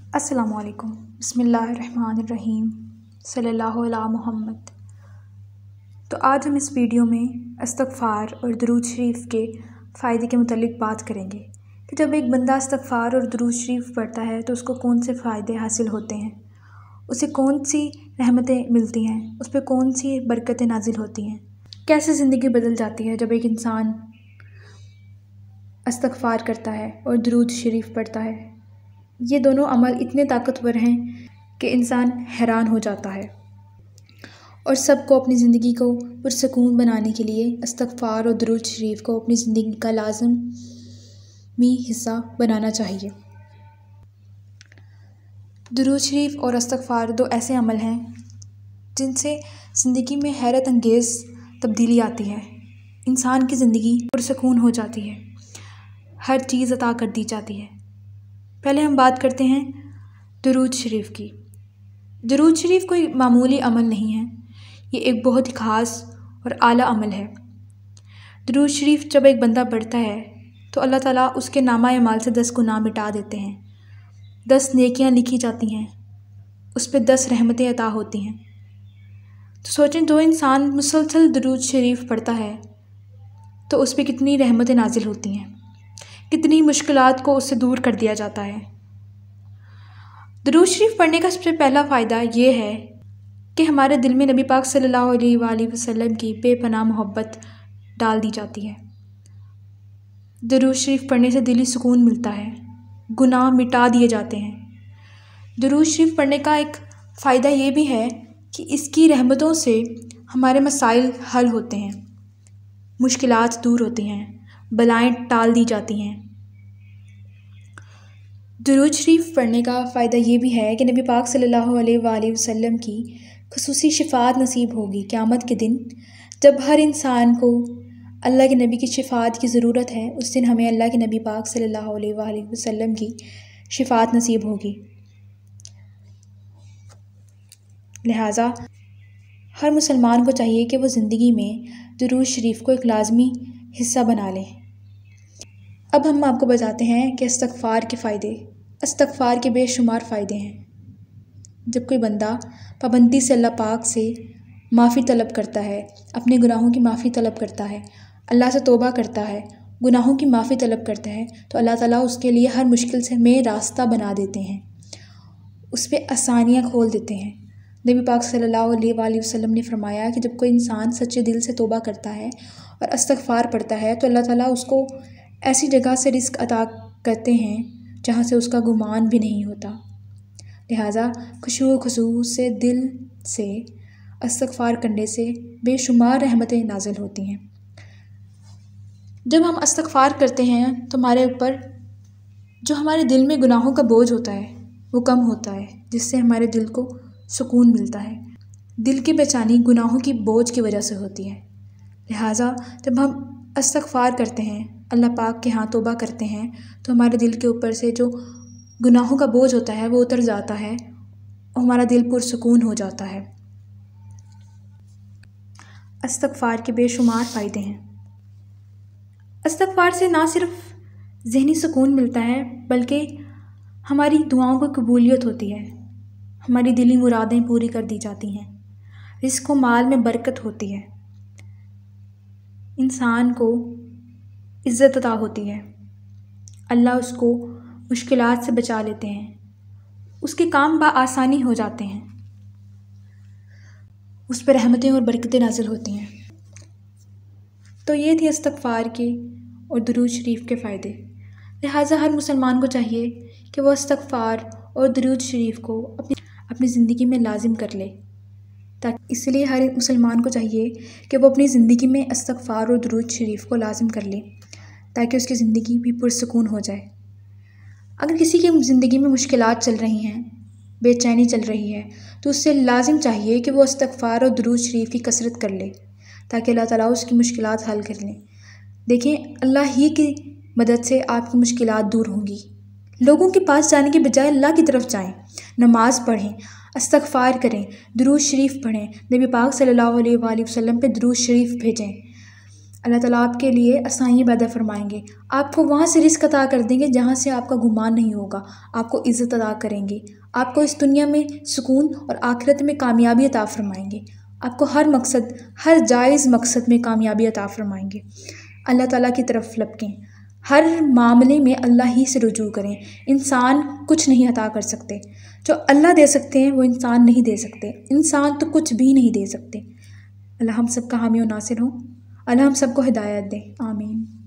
अस्सलामुअलैकुम बिस्मिल्लाहिर्रहमानिर्रहीम सल्लल्लाहु अला मुहम्मद। तो आज हम इस वीडियो में इस्तग़फ़ार और दुरूद शरीफ के फ़ायदे के मुतालिक बात करेंगे कि जब एक बंदा इस्तग़फ़ार और दुरूद शरीफ पढ़ता है तो उसको कौन से फ़ायदे हासिल होते हैं, उसे कौन सी रहमतें मिलती हैं, उस पर कौन सी बरकतें नाजिल होती हैं, कैसे ज़िंदगी बदल जाती है जब एक इंसान इस्तग़फ़ार करता है और दुरूद शरीफ पढ़ता है। ये दोनों अमल इतने ताकतवर हैं कि इंसान हैरान हो जाता है और सबको अपनी ज़िंदगी को पुरसकून बनाने के लिए इस्तग़फ़ार और दुरूद शरीफ को अपनी ज़िंदगी का लाज़मी हिस्सा बनाना चाहिए। दुरूद शरीफ और इस्तग़फ़ार दो ऐसे अमल हैं जिनसे ज़िंदगी में हैरत अंगेज़ तब्दीली आती है। इंसान की ज़िंदगी पुरसकून हो जाती है, हर चीज़ अता कर दी जाती है। पहले हम बात करते हैं दुरूद शरीफ की। दुरूद शरीफ कोई मामूली अमल नहीं है, ये एक बहुत ही ख़ास और आला अमल है। दुरूद शरीफ जब एक बंदा पढ़ता है तो अल्लाह ताला उसके नामा अमाल से 10 गुनाह मिटा देते हैं, 10 नेकियां लिखी जाती हैं, उस पर 10 रहमतें अता होती हैं। तो सोचें, जो इंसान मुसलसल दुरूद शरीफ पढ़ता है तो उस पर कितनी रहमतें नाजिल होती हैं, कितनी मुश्किलात को उससे दूर कर दिया जाता है। दुरूद शरीफ पढ़ने का सबसे पहला फ़ायदा ये है कि हमारे दिल में नबी पाक सल्लल्लाहु अलैहि वसल्लम की बेपनाह मोहब्बत डाल दी जाती है। दुरूद शरीफ पढ़ने से दिली सुकून मिलता है, गुनाह मिटा दिए जाते हैं। दुरूद शरीफ पढ़ने का एक फ़ायदा ये भी है कि इसकी रहमतों से हमारे मसाइल हल होते हैं, मुश्किलात दूर होती हैं, बलाएं टाल दी जाती हैं। दुरूद शरीफ पढ़ने का फ़ायदा ये भी है कि नबी पाक सल्लल्लाहु अलैहि वसल्लम की खुसूसी शिफ़ात नसीब होगी क़यामत के दिन। जब हर इंसान को अल्लाह के नबी की शिफ़ात की ज़रूरत है, उस दिन हमें अल्लाह के नबी पाक सल्लल्लाहु अलैहि वसल्लम की शिफ़ात नसीब होगी। लिहाजा हर मुसलमान को चाहिए कि वो ज़िंदगी में दुरूद शरीफ को एक लाज़मी हिस्सा बना लें। अब हम आपको बताते हैं कि इस्तग़फ़ार के फ़ायदे। इस्तग़फ़ार के बेशुमार फ़ायदे हैं। जब कोई बंदा पाबंदी से अल्लाह पाक से माफ़ी तलब करता है, अपने गुनाहों की माफ़ी तलब करता है, अल्लाह से तौबा करता है, गुनाहों की माफ़ी तलब करता है, तो अल्लाह ताला उसके लिए हर मुश्किल से में रास्ता बना देते हैं, उस पर आसानियाँ खोल देते हैं। नबी पाक सल्लल्लाहु अलैहि वसल्लम ने फरमाया कि जब कोई इंसान सच्चे दिल से तौबा करता है और इस्तग़फ़ार पढ़ता है तो अल्लाह ताला उसको ऐसी जगह से रिज़्क़ अता करते हैं जहाँ से उसका गुमान भी नहीं होता। लिहाजा खुशू से दिल से इस्तग़फ़ार करने से बेशुमार रहमतें नाज़िल होती हैं। जब हम इस्तग़फ़ार करते हैं तो हमारे ऊपर जो हमारे दिल में गुनाहों का बोझ होता है वो कम होता है, जिससे हमारे दिल को सुकून मिलता है। दिल की बेचैनी गुनाहों की बोझ की वजह से होती है। लिहाजा जब हम इस्तग़फ़ार करते हैं, अल्लाह पाक के यहाँ तौबा करते हैं, तो हमारे दिल के ऊपर से जो गुनाहों का बोझ होता है वो उतर जाता है और हमारा दिल पुरसुकून हो जाता है। इस्तग़फ़ार के बेशुमार फ़ायदे हैं। इस्तग़फ़ार से ना सिर्फ ज़हनी सुकून मिलता है बल्कि हमारी दुआओं को कबूलियत होती है, हमारी दिली मुरादें पूरी कर दी जाती हैं, रिज़्क़ व माल में बरकत होती है, इंसान को इज़्ज़त अता होती है, अल्लाह उसको मुश्किलात से बचा लेते हैं, उसके काम आसानी हो जाते हैं, उस पर रहमतें और बरकतें नाज़िल होती हैं। तो ये थी इस्तग़फ़ार के और दुरूद शरीफ के फ़ायदे। लिहाजा हर मुसलमान को चाहिए कि वह इस्तग़फ़ार और दुरूद शरीफ को अपनी ज़िंदगी में लाजिम कर ले। इसलिए हर मुसलमान को चाहिए कि वो अपनी ज़िंदगी में इस्तग़फ़ार और दुरूद शरीफ को लाजिम कर ले ताकि उसकी ज़िंदगी भी पुरसुकून हो जाए। अगर किसी की ज़िंदगी में मुश्किलात चल रही हैं, बेचैनी चल रही है, तो उससे लाजिम चाहिए कि वो इस्तग़फ़ार और दुरूद शरीफ की कसरत कर ले ताकि अल्लाह ताला उसकी मुश्किलात हल कर लें। देखें, अल्लाह ही की मदद से आपकी मुश्किलात दूर होंगी। लोगों के पास जाने के बजाय अल्लाह की तरफ जाएं, नमाज़ पढ़ें, इस्तग़फ़ार करें, दुरूद शरीफ पढ़ें, नबी पाक सल्लल्लाहु अलैहि वसल्लम पे दुरूद शरीफ भेजें, अल्लाह ताला आपके लिए आसानियाँ पैदा फरमाएंगे, आपको वहाँ से रिस्क अता कर देंगे जहाँ से आपका गुमान नहीं होगा, आपको इज़्ज़त अता करेंगे, आपको इस दुनिया में सुकून और आखिरत में कामयाबी अता फरमाएंगे, आपको हर मकसद, हर जायज़ मकसद में कामयाबी अता फरमाएंगे। अल्लाह ताला की तरफ लपकें, हर मामले में अल्लाह ही से रुजू करें। इंसान कुछ नहीं अता कर सकते, जो अल्लाह दे सकते हैं वो इंसान नहीं दे सकते, इंसान तो कुछ भी नहीं दे सकते। अल्लाह हम सब का हामी और नासिर हो, अल्लाह हम सबको हिदायत दे, आमीन।